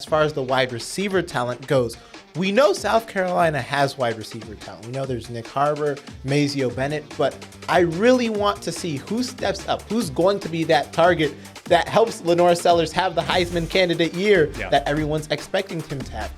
far as the wide receiver talent goes, we know South Carolina has wide receiver talent. We know there's Nick Harbor, Mazio Bennett, but I really want to see who steps up, who's going to be that target that helps Lenore Sellers have the Heisman candidate year that everyone's expecting him to have.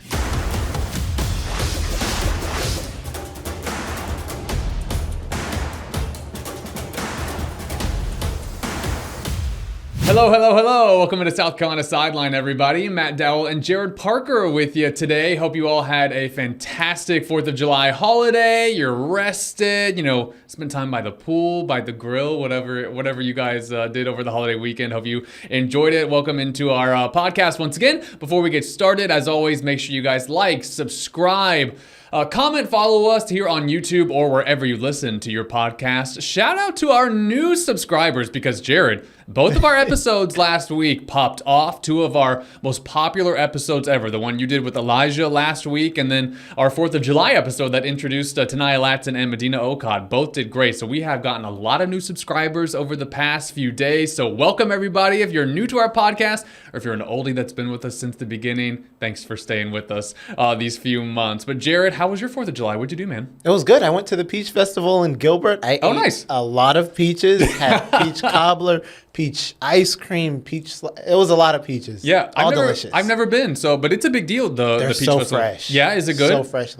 Hello. Welcome to the South Carolina Sideline, everybody. Matt Dowell and Jared Parker with you today. Hope you all had a fantastic 4th of July holiday. You're rested, spend time by the pool, by the grill, whatever you guys did over the holiday weekend. Hope you enjoyed it. Welcome into our podcast once again. Before we get started, as always, make sure you guys like, subscribe, comment, follow us here on YouTube or wherever you listen to your podcast. Shout out to our new subscribers because, Jared, both of our episodes last week popped off. 2 of our most popular episodes ever. The one you did with Elijah last week, and then our 4th of July episode that introduced Tanaya Latson and Medina Okad. Both did great. So we have gotten a lot of new subscribers over the past few days. So welcome, everybody. If you're new to our podcast, or if you're an oldie that's been with us since the beginning, thanks for staying with us these few months. But Jared, how was your 4th of July? What'd you do, man? It was good. I went to the Peach Festival in Gilbert. I ate a lot of peaches, had peach cobbler, peach ice cream, it was a lot of peaches. Yeah, delicious. I've never been, but it's a big deal. They're the peach so festival. Fresh. Yeah, is it good? So fresh,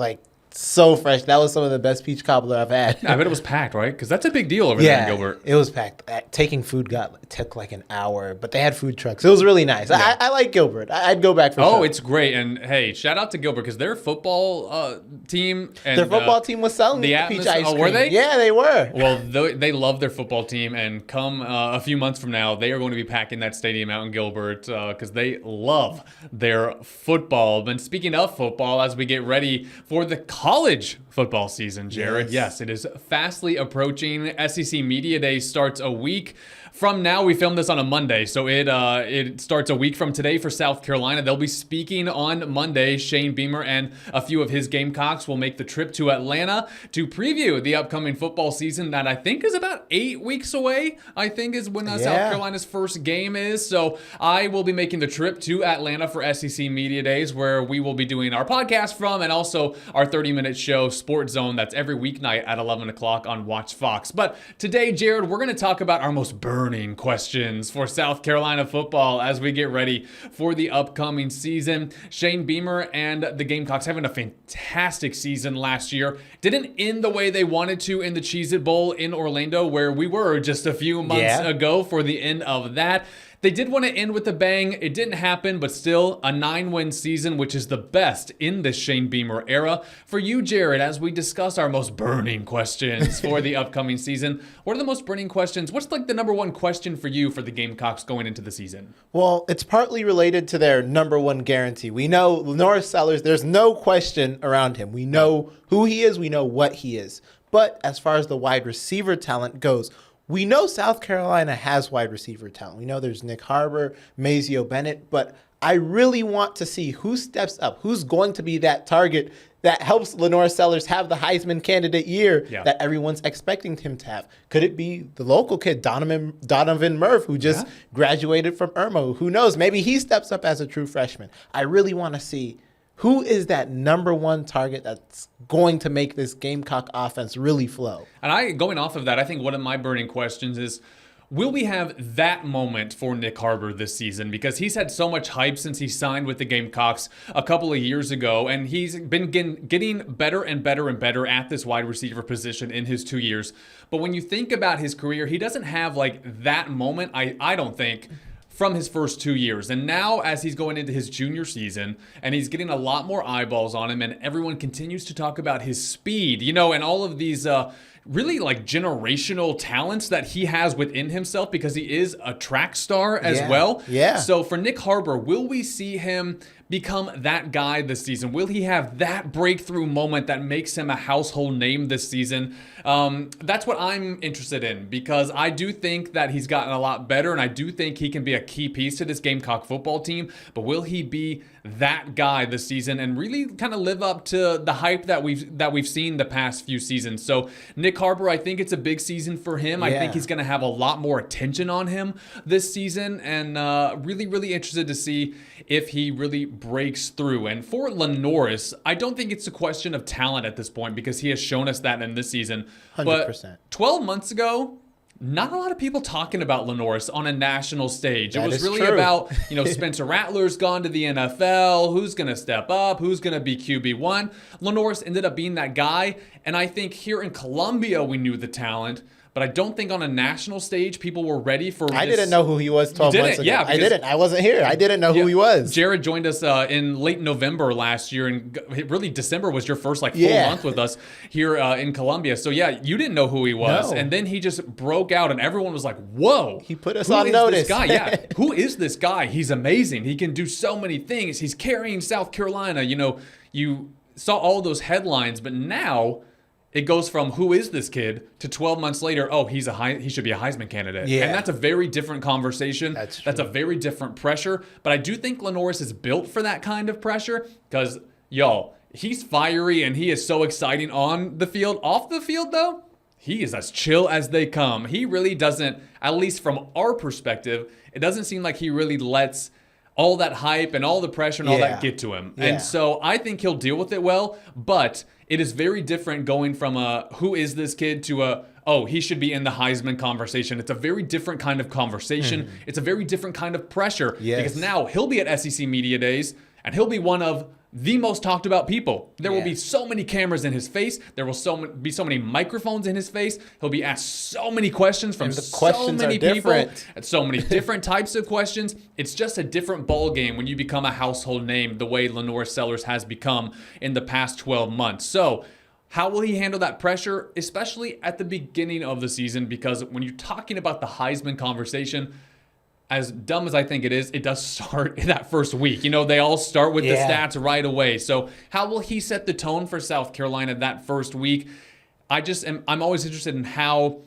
so fresh. That was some of the best peach cobbler I've had. I bet it was packed, right? Because that's a big deal over there in Gilbert. It was packed. Taking food took like an hour, but they had food trucks. It was really nice. Yeah. I like Gilbert. I'd go back for sure. Oh, it's great. And hey, shout out to Gilbert because their football team and their football team was selling the peach ice cream. Oh, were they? Yeah, they were. Well, they love their football team, and come a few months from now, they are going to be packing that stadium out in Gilbert because they love their football. And speaking of football, as we get ready for the college football season, Jared. Yes, it is fastly approaching. SEC Media Day starts a week from now. We filmed this on a Monday, so it starts a week from today for South Carolina. They'll be speaking on Monday. Shane Beamer and a few of his Gamecocks will make the trip to Atlanta to preview the upcoming football season that I think is about 8 weeks away, I think is when South Carolina's first game is. So I will be making the trip to Atlanta for SEC Media Days, where we will be doing our podcast from, and also our 30-minute show, Sports Zone, that's every weeknight at 11 o'clock on Watch Fox. But today, Jared, we're going to talk about our most burning questions for South Carolina football as we get ready for the upcoming season. Shane Beamer and the Gamecocks having a fantastic season last year. Didn't end the way they wanted to in the Cheez-It Bowl in Orlando, where we were just a few months ago for the end of that. They did want to end with a bang. It didn't happen, but still a 9-win season, which is the best in this Shane Beamer era. For you, Jared, as we discuss our most burning questions for the upcoming season, what are the most burning questions? What's the number one question for you for the Gamecocks going into the season? Well, it's partly related to their number one guarantee. We know Lenore Sellers, there's no question around him. We know who he is. We know what he is. But as far as the wide receiver talent goes, we know South Carolina has wide receiver talent. We know there's Nick Harbor, Mazio Bennett, but I really want to see who steps up, who's going to be that target that helps Lenore Sellers have the Heisman candidate year that everyone's expecting him to have. Could it be the local kid, Donovan Murph, who just graduated from Irmo? Who knows? Maybe he steps up as a true freshman. I really want to see who is that number one target that's going to make this Gamecock offense really flow? And going off of that, I think one of my burning questions is, will we have that moment for Nick Harbor this season? Because he's had so much hype since he signed with the Gamecocks a couple of years ago, and he's been getting better and better and better at this wide receiver position in his 2 years. But when you think about his career, he doesn't have that moment, I don't think, from his first 2 years. And now as he's going into his junior season and he's getting a lot more eyeballs on him, and everyone continues to talk about his speed, and all of these really generational talents that he has within himself, because he is a track star as well. Yeah. So for Nick Harbor, will we see him become that guy this season? Will he have that breakthrough moment that makes him a household name this season? That's what I'm interested in, because I do think that he's gotten a lot better, and I do think he can be a key piece to this Gamecock football team. But will he be that guy this season and really kind of live up to the hype that we've seen the past few seasons? So Nick Nick Harper, I think it's a big season for him. I think he's going to have a lot more attention on him this season, and really, really interested to see if he really breaks through. And for Lenoris, I don't think it's a question of talent at this point because he has shown us that in this season. 100%. But 12 months ago, not a lot of people talking about Lenoris on a national stage. It was really about, Spencer Rattler's gone to the NFL. Who's going to step up? Who's going to be QB1? Lenoris ended up being that guy. And I think here in Columbia, we knew the talent. But I don't think on a national stage people were ready for I didn't know who he was 12 months ago. Yeah, I didn't. I wasn't here. I didn't know who he was. Jared joined us in late November last year, and really December was your first full month with us here in Columbia. So yeah, you didn't know who he was, and then he just broke out, and everyone was like, "Whoa!" He put us on notice. This guy? Yeah, who is this guy? He's amazing. He can do so many things. He's carrying South Carolina. You saw all those headlines, but now it goes from who is this kid to 12 months later, he should be a Heisman candidate. Yeah. And that's a very different conversation. That's a very different pressure. But I do think Lenoris is built for that kind of pressure because, he's fiery and he is so exciting on the field. Off the field, though, he is as chill as they come. He really doesn't, at least from our perspective, it doesn't seem like he really lets all that hype and all the pressure and all that get to him. And so I think he'll deal with it well, but it is very different going from who is this kid to he should be in the Heisman conversation. It's a very different kind of conversation. It's a very different kind of pressure because now he'll be at SEC Media Days and he'll be one of the most talked about people. There will be so many cameras in his face. There will be so many microphones in his face. He'll be asked so many questions from so many people. And so many different types of questions. It's just a different ball game when you become a household name the way Lenoris Sellers has become in the past 12 months. So how will he handle that pressure, especially at the beginning of the season? Because when you're talking about the Heisman conversation, as dumb as I think it is, it does start in that first week. They all start with the stats right away. So how will he set the tone for South Carolina that first week? I'm always interested in how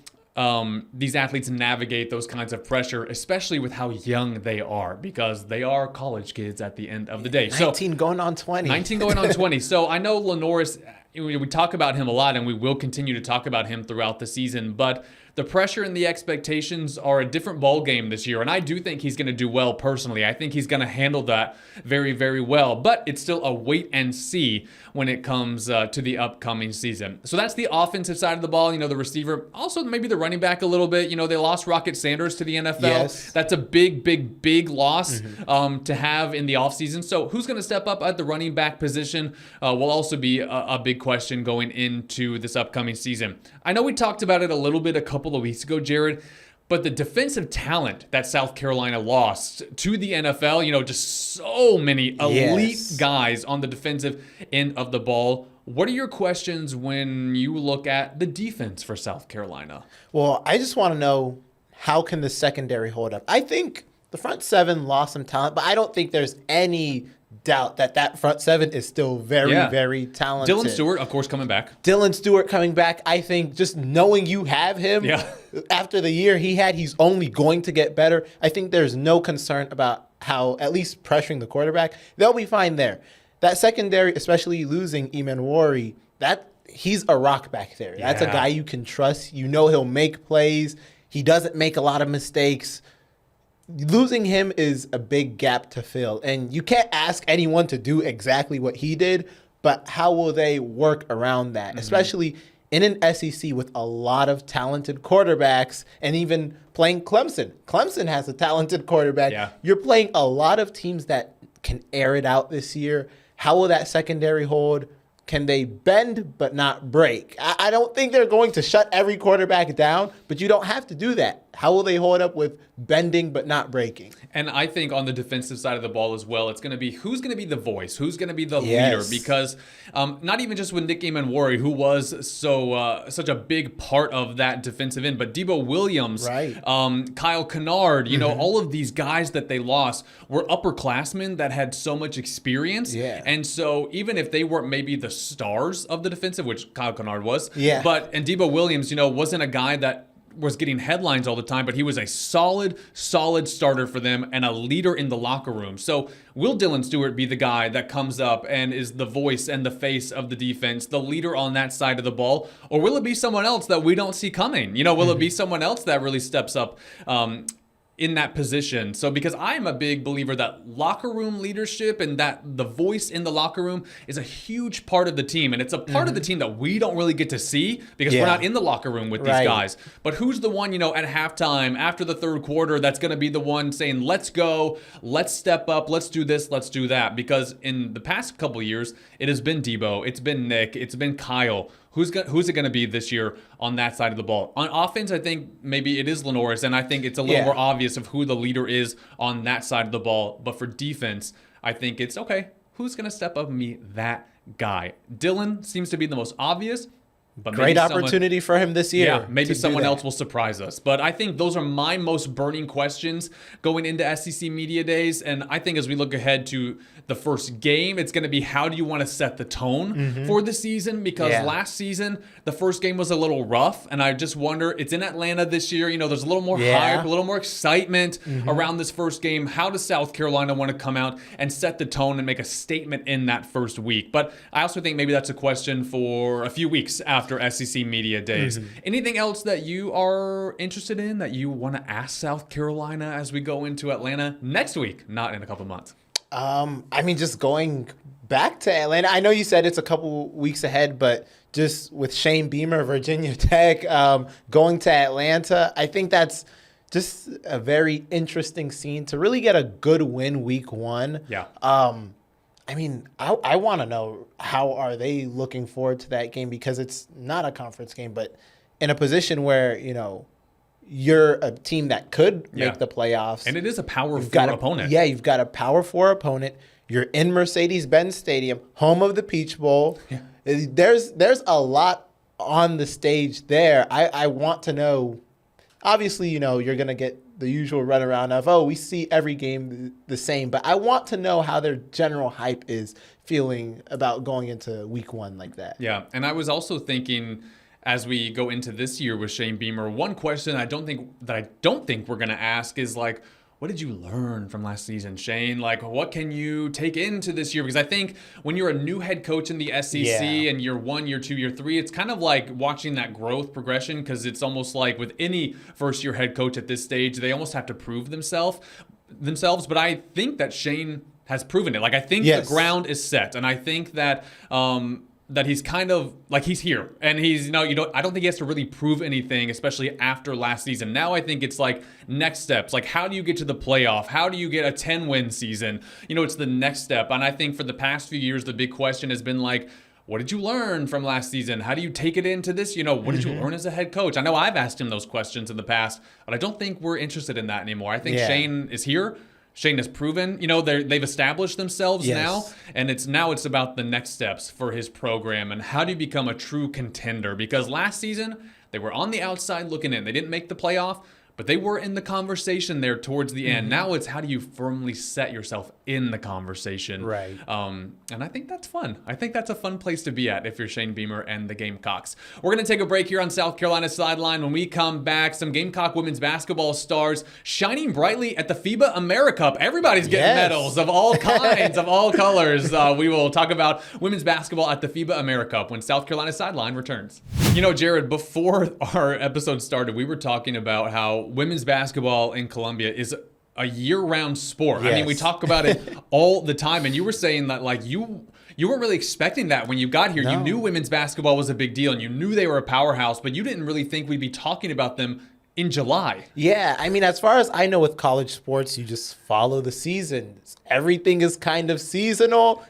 these athletes navigate those kinds of pressure, especially with how young they are, because they are college kids at the end of the day. 19 going on 20. 19 going on 20. So I know Lenoris, we talk about him a lot, and we will continue to talk about him throughout the season, but the pressure and the expectations are a different ball game this year, and I do think he's going to do well personally. I think he's going to handle that very, very well, but it's still a wait and see when it comes to the upcoming season. So that's the offensive side of the ball, the receiver, also maybe the running back a little bit. They lost Rocket Sanders to the NFL. Yes. That's a big, big, big loss to have in the offseason. So who's going to step up at the running back position will also be a big question going into this upcoming season. I know we talked about it a little bit a couple of weeks ago, Jared, but the defensive talent that South Carolina lost to the NFL, just so many elite guys on the defensive end of the ball. What are your questions when you look at the defense for South Carolina? Well, I just want to know, how can the secondary hold up? I think the front seven lost some talent, but I don't think there's any doubt that front seven is still very, very talented. Dylan Stewart, of course, coming back. Dylan Stewart coming back. I think just knowing you have him after the year he had, he's only going to get better. I think there's no concern about how, at least pressuring the quarterback, they'll be fine there. That secondary, especially losing Eman he's a rock back there. That's a guy you can trust. He'll make plays. He doesn't make a lot of mistakes. Losing him is a big gap to fill. And you can't ask anyone to do exactly what he did, but how will they work around that? Especially in an SEC with a lot of talented quarterbacks, and even playing Clemson. Clemson has a talented quarterback. Yeah. You're playing a lot of teams that can air it out this year. How will that secondary hold? Can they bend but not break? I don't think they're going to shut every quarterback down, but you don't have to do that. How will they hold up with bending but not breaking? And I think on the defensive side of the ball as well, it's going to be who's going to be the voice, who's going to be the leader, because not even just with Nick Eman who was such a big part of that defensive end, but Debo Williams, Kyle Kennard, all of these guys that they lost were upperclassmen that had so much experience. Yeah. And so even if they weren't maybe the stars of the defensive, which Kyle Kennard was, and Debo Williams, wasn't a guy that was getting headlines all the time, but he was a solid starter for them and a leader in the locker room. So will Dylan Stewart be the guy that comes up and is the voice and the face of the defense, the leader on that side of the ball? Or will it be someone else that we don't see coming? Will it be someone else that really steps up in that position? So because I'm a big believer that locker room leadership and that the voice in the locker room is a huge part of the team. And it's a part of the team that we don't really get to see because we're not in the locker room with these guys. But who's the one, at halftime, after the third quarter, that's going to be the one saying, let's go, let's step up, let's do this, let's do that? Because in the past couple of years, it has been Debo, it's been Nick, it's been Kyle. Who's it going to be this year on that side of the ball? On offense, I think maybe it is Lenoris, and I think it's a little more obvious of who the leader is on that side of the ball. But for defense, I think it's, okay, who's going to step up and be that guy? Dylan seems to be the most obvious. But great opportunity for him this year. Yeah, maybe someone else will surprise us. But I think those are my most burning questions going into SEC Media Days. And I think as we look ahead to the first game, it's going to be how do you want to set the tone for the season? Because last season, the first game was a little rough. And I just wonder, it's in Atlanta this year. There's a little more hype, a little more excitement around this first game. How does South Carolina want to come out and set the tone and make a statement in that first week? But I also think maybe that's a question for a few weeks after SEC Media Days. Anything else that you are interested in that you want to ask South Carolina as we go into Atlanta next week, not in a couple months? Just going back to Atlanta, I know you said it's a couple weeks ahead, but just with Shane Beamer, Virginia Tech, going to Atlanta, I think that's just a very interesting scene to really get a good win week one. Yeah. I want to know how are they looking forward to that game, because it's not a conference game, but in a position where, you're a team that could make the playoffs. And it is a Power 4 opponent. Yeah, you've got a Power 4 opponent. You're in Mercedes-Benz Stadium, home of the Peach Bowl. Yeah. There's a lot on the stage there. I want to know, obviously, you're going to get the usual runaround of, we see every game the same. But I want to know how their general hype is feeling about going into week one like that. Yeah, and I was also thinking, as we go into this year with Shane Beamer, one question I don't think we're going to ask is like, what did you learn from last season, Shane? Like, what can you take into this year? Because I think when you're a new head coach in the SEC and year 1, year 2, year 3, it's kind of like watching that growth progression, because it's almost like with any first-year head coach at this stage, they almost have to prove themselves. But I think that Shane has proven it. Like, I think the ground is set, and I think that that he's kind of like, he's here, and he's I don't think he has to really prove anything, especially after last season. Now I think it's like next steps, like how do you get to the playoff, how do you get a 10-win season? It's the next step. And I think for the past few years the big question has been like, what did you learn from last season? How do you take it into this? What did you learn as a head coach? I know I've asked him those questions in the past, but I don't think we're interested in that anymore. I think Shane is here. Shane has proven, they've established themselves now, and it's about the next steps for his program and how do you become a true contender? Because last season, they were on the outside looking in. They didn't make the playoff, but they were in the conversation there towards the end. Now it's how do you firmly set yourself in the conversation? Right. And I think that's fun. I think that's a fun place to be at if you're Shane Beamer and the Gamecocks. We're going to take a break here on South Carolina Sideline. When we come back, some Gamecock women's basketball stars shining brightly at the FIBA AmeriCup. Everybody's getting medals of all kinds, of all colors. We will talk about women's basketball at the FIBA AmeriCup when South Carolina Sideline returns. Jared, before our episode started, we were talking about how women's basketball in Columbia is a year-round sport. Yes. I mean, we talk about it all the time, and you were saying that like you weren't really expecting that when you got here. No. You knew women's basketball was a big deal, and you knew they were a powerhouse, but you didn't really think we'd be talking about them in July. Yeah, I mean, as far as I know with college sports, you just follow the seasons. Everything is kind of seasonal.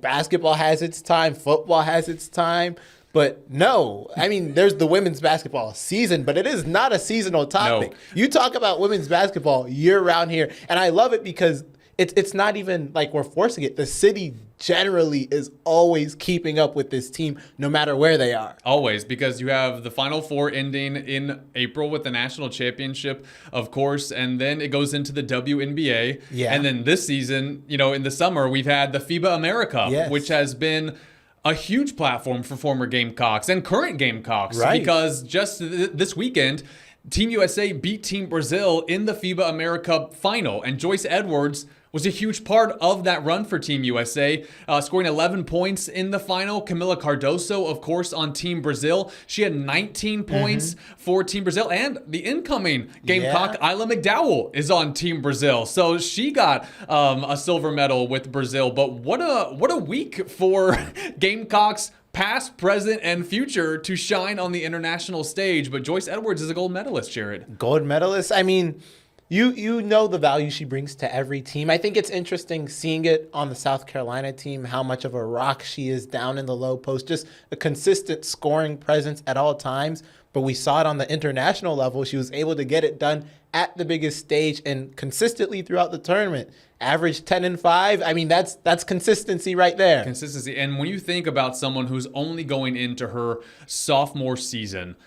Basketball has its time, football has its time. But no, I mean, there's the women's basketball season, but it is not a seasonal topic. No. You talk about women's basketball year-round here, and I love it because it's not even like we're forcing it. The city generally is always keeping up with this team no matter where they are. Always, because you have the Final Four ending in April with the national championship, of course, and then it goes into the WNBA. Yeah. And then this season, in the summer, we've had the FIBA AmeriCup, which has been a huge platform for former Gamecocks and current Gamecocks. Right. Because just this weekend, Team USA beat Team Brazil in the FIBA AmeriCup final, and Joyce Edwards was a huge part of that run for Team USA, scoring 11 points in the final. Kamilla Cardoso, of course, on Team Brazil. She had 19 points for Team Brazil, and the incoming Gamecock, Isla McDowell, is on Team Brazil. So she got a silver medal with Brazil. But what a week for Gamecocks, past, present, and future, to shine on the international stage. But Joyce Edwards is a gold medalist, Jared. Gold medalist? I mean, you know the value she brings to every team. I think it's interesting seeing it on the South Carolina team, how much of a rock she is down in the low post, just a consistent scoring presence at all times. But we saw it on the international level. She was able to get it done at the biggest stage and consistently throughout the tournament. Average 10 and 5. I mean, that's consistency right there. Consistency. And when you think about someone who's only going into her sophomore season,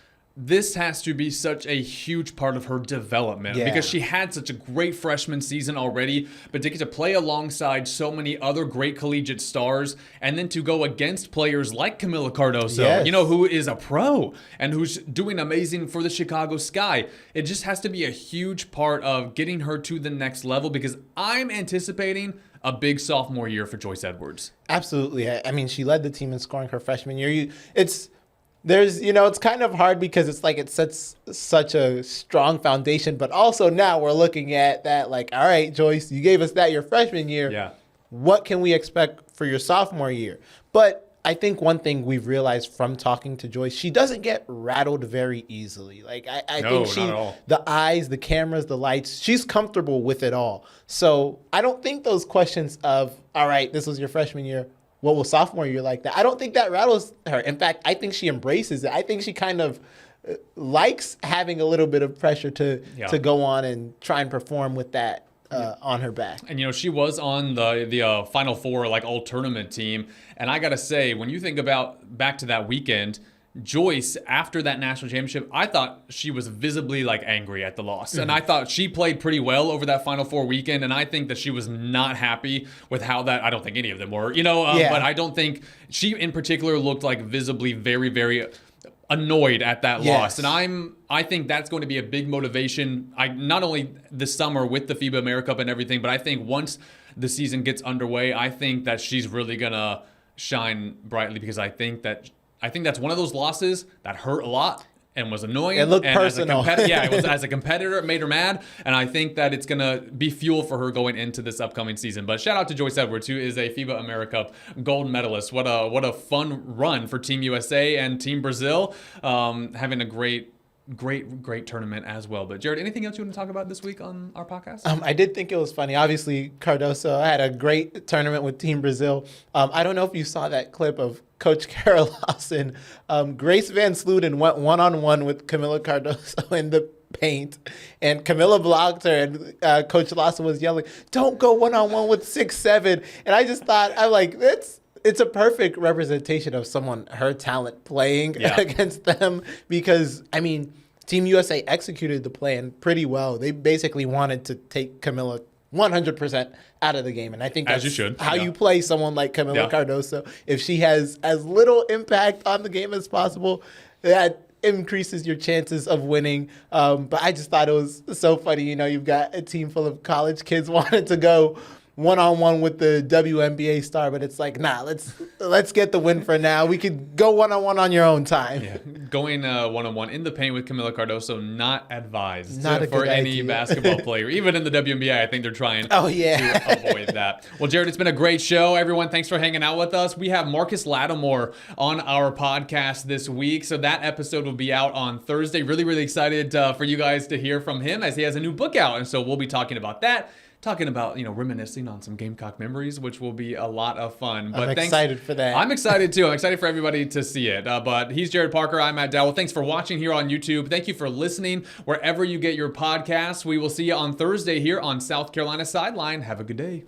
this has to be such a huge part of her development because she had such a great freshman season already, but to get to play alongside so many other great collegiate stars and then to go against players like Kamilla Cardoso, who is a pro and who's doing amazing for the Chicago Sky. It just has to be a huge part of getting her to the next level, because I'm anticipating a big sophomore year for Joyce Edwards. Absolutely. I mean, she led the team in scoring her freshman year. It's kind of hard because it's like it sets such a strong foundation, but also now we're looking at that like, all right, Joyce, you gave us that your freshman year. Yeah. What can we expect for your sophomore year? But I think one thing we've realized from talking to Joyce, she doesn't get rattled very easily. Like I think the eyes, the cameras, the lights, she's comfortable with it all. So I don't think those questions of, all right, this was your freshman year, what will sophomore year like that? I don't think that rattles her. In fact, I think she embraces it. I think she kind of likes having a little bit of pressure to go on and try and perform with that on her back. And, she was on the Final Four, all tournament team. And I got to say, when you think about back to that weekend, Joyce, after that national championship, I thought she was visibly angry at the loss. And I thought she played pretty well over that Final Four weekend. And I think that she was not happy with how that, I don't think any of them were, but I don't think she in particular looked visibly very, very annoyed at that loss. And I think that's going to be a big motivation. Not only this summer with the FIBA AmeriCup and everything, but I think once the season gets underway, I think that she's really going to shine brightly, because I think that's one of those losses that hurt a lot and was annoying. It looked personal. It was as a competitor, it made her mad. And I think that it's going to be fuel for her going into this upcoming season. But shout out to Joyce Edwards, who is a FIBA AmeriCup gold medalist. What a fun run for Team USA and Team Brazil, having a great tournament as well. But Jared, anything else you want to talk about this week on our podcast? I did think it was funny. Obviously, Cardoso had a great tournament with Team Brazil. I don't know if you saw that clip of Coach Kara Lawson. Grace Van Sluten went one-on-one with Kamilla Cardoso in the paint, and Kamilla blocked her, and Coach Lawson was yelling, "Don't go one-on-one with 6'7". And I just thought, it's a perfect representation of someone, her talent, playing against them, because, I mean, Team USA executed the plan pretty well. They basically wanted to take Kamilla 100% out of the game. And I think that's how you play someone like Kamilla Cardoso. If she has as little impact on the game as possible, that increases your chances of winning. But I just thought it was so funny. You've got a team full of college kids wanting to go one-on-one with the WNBA star, but it's like, nah, let's get the win for now. We could go one-on-one on your own time. Yeah. Going one-on-one in the paint with Kamilla Cardoso, not advised for any basketball player. Even in the WNBA, I think they're trying to avoid that. Well, Jared, it's been a great show. Everyone, thanks for hanging out with us. We have Marcus Lattimore on our podcast this week, so that episode will be out on Thursday. Really, really excited for you guys to hear from him, as he has a new book out, and so we'll be talking about that. Talking about, reminiscing on some Gamecock memories, which will be a lot of fun. But I'm excited for that. I'm excited too. I'm excited for everybody to see it. But he's Jared Parker. I'm Matt Dowell. Thanks for watching here on YouTube. Thank you for listening wherever you get your podcasts. We will see you on Thursday here on South Carolina Sideline. Have a good day.